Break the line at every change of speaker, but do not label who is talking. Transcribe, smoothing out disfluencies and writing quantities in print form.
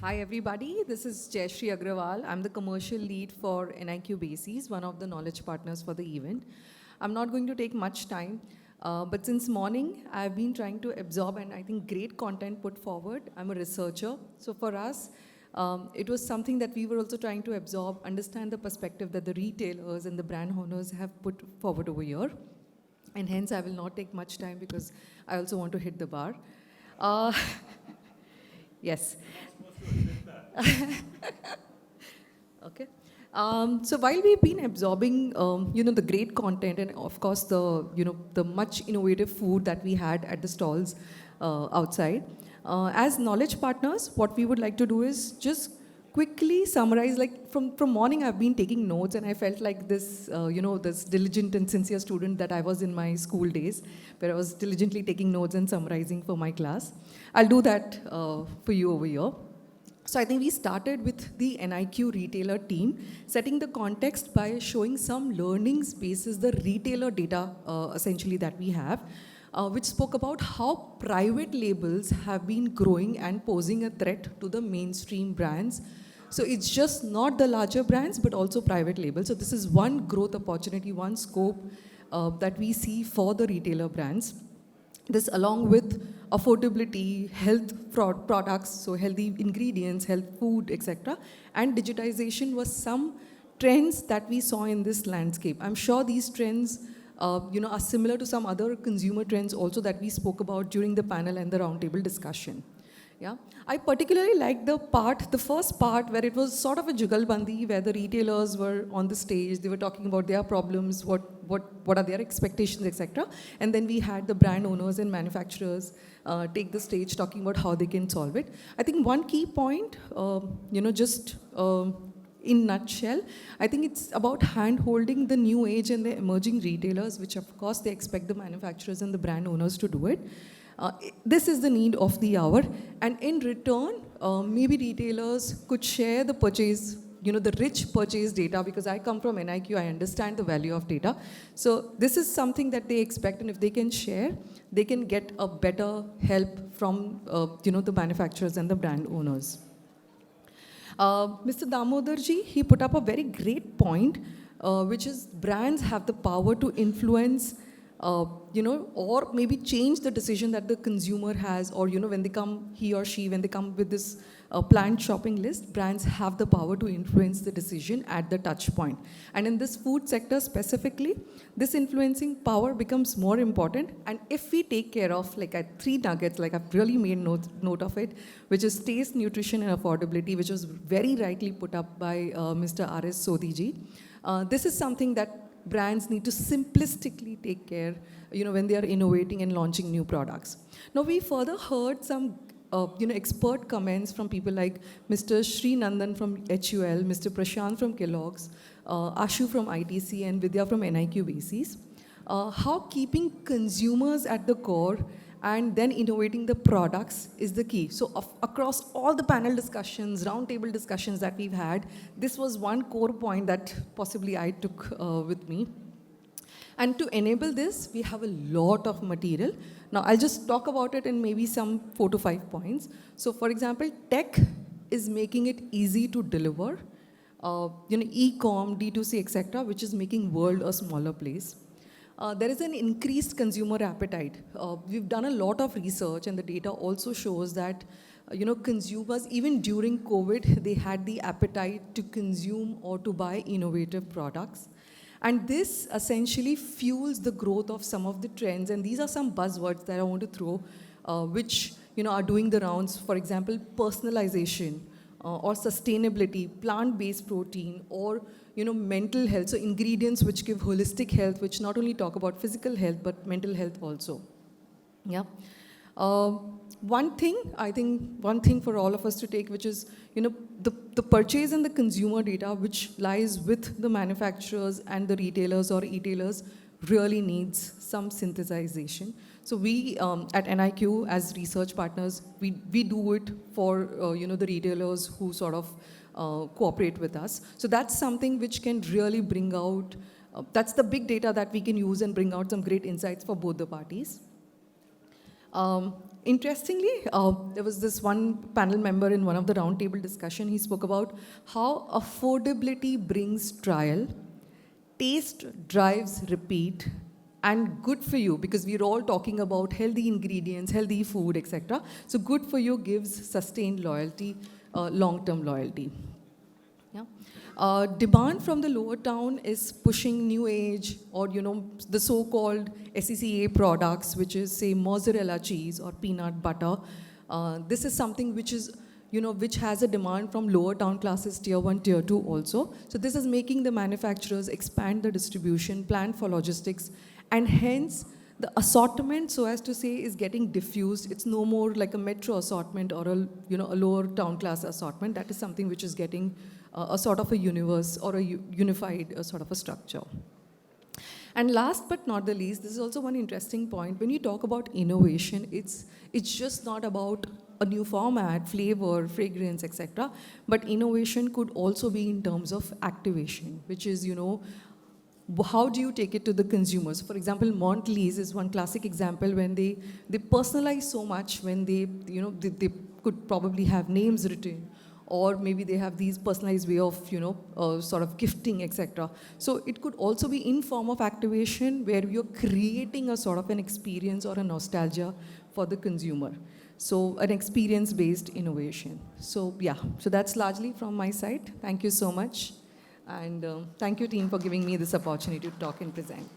Hi everybody, this is Jaishree Agarwal. I'm the commercial lead for NIQ Bases, one of the knowledge partners for the event. I'm not going to take much time, but since morning I've been trying to absorb and I think great content put forward. I'm a researcher, so for us, it was something that we were also trying to absorb, understand the perspective that the retailers and the brand owners have put forward over here. And hence I will not take much time because I also want to hit the bar. Uh, yes. Okay. So while we've been absorbing, the great content and of course the much innovative food that we had at the stalls outside, as knowledge partners, what we would like to do is just quickly summarize. Like from morning, I've been taking notes, and I felt like this, this diligent and sincere student that I was in my school days, where I was diligently taking notes and summarizing for my class. I'll do that for you over here. So I think we started with the NIQ retailer team, setting the context by showing some learnings basis the retailer data essentially that we have, which spoke about how private labels have been growing and posing a threat to the mainstream brands. So it's just not the larger brands, but also private labels. So this is one growth opportunity, one scope that we see for the retailer brands. This along with affordability, health products, so healthy ingredients, health food, etc. And digitization was some trends that we saw in this landscape. I'm sure these trends are similar to some other consumer trends also that we spoke about during the panel and the roundtable discussion. Yeah, I particularly liked the first part where it was sort of a jugalbandi, where the retailers were on the stage, they were talking about their problems, what are their expectations, etc. And then we had the brand owners and manufacturers take the stage talking about how they can solve it. I think one key point, in nutshell, I think it's about hand-holding the new age and the emerging retailers, which of course they expect the manufacturers and the brand owners to do it. This is the need of the hour, and in return, maybe retailers could share the purchase, the rich purchase data, because I come from NIQ, I understand the value of data. So this is something that they expect, and if they can share, they can get a better help from, the manufacturers and the brand owners. Mr. Damodarji, he put up a very great point, which is brands have the power to influence or maybe change the decision that the consumer has, or, when they come, he or she, when they come with this planned shopping list, brands have the power to influence the decision at the touch point. And in this food sector specifically, this influencing power becomes more important. And if we take care of, like at 3 nuggets, like I've really made note of it, which is taste, nutrition, and affordability, which was very rightly put up by Mr. R.S. Sodhiji. This is something that brands need to simplistically take care, when they are innovating and launching new products. Now, we further heard some, expert comments from people like Mr. Sri Nandan from HUL, Mr. Prashant from Kellogg's, Ashu from ITC, and Vidya from NIQ Bases. How keeping consumers at the core and then innovating the products is the key. So across all the panel discussions, roundtable discussions that we've had, this was one core point that possibly I took with me. And to enable this, we have a lot of material. Now, I'll just talk about it in maybe some 4 to 5 points. So for example, tech is making it easy to deliver, e-com, D2C, etc., which is making world a smaller place. There is an increased consumer appetite. We've done a lot of research, and the data also shows that consumers, even during COVID, they had the appetite to consume or to buy innovative products. And this essentially fuels the growth of some of the trends. And these are some buzzwords that I want to throw, which are doing the rounds. For example, personalization, or sustainability, plant-based protein, or mental health, so ingredients which give holistic health, which not only talk about physical health, but mental health also. Yeah. One thing for all of us to take, which is, the purchase and the consumer data, which lies with the manufacturers and the retailers or e-tailers, really needs some synthesization. So we at NIQ, as research partners, we do it for the retailers who sort of cooperate with us. So that's something which can really bring out, that's the big data that we can use and bring out some great insights for both the parties. Um, Interestingly, there was this one panel member in one of the roundtable discussion. He spoke about how affordability brings trial, taste drives repeat, and good for you, because we're all talking about healthy ingredients, healthy food, etc. So good for you gives sustained loyalty, long-term loyalty. Yeah. Demand from the lower town is pushing new age, or the so-called SECA products, which is say mozzarella cheese or peanut butter. This is something which is which has a demand from lower town classes, tier 1, tier 2 also. So this is making the manufacturers expand the distribution, plan for logistics, and hence the assortment, so as to say, is getting diffused. It's no more like a metro assortment or a lower town class assortment. That is something which is getting a sort of a universe or a unified sort of a structure. And last but not the least, this is also one interesting point. When you talk about innovation, it's just not about a new format, flavor, fragrance, etc. But innovation could also be in terms of activation, which is, how do you take it to the consumers? For example, Mondelez is one classic example when they personalize so much, when they could probably have names written, or maybe they have these personalized way of sort of gifting, etc. So it could also be in form of activation, where you're creating a sort of an experience or a nostalgia for the consumer. So an experience-based innovation. So yeah, so that's largely from my side. Thank you so much. And thank you, team, for giving me this opportunity to talk and present.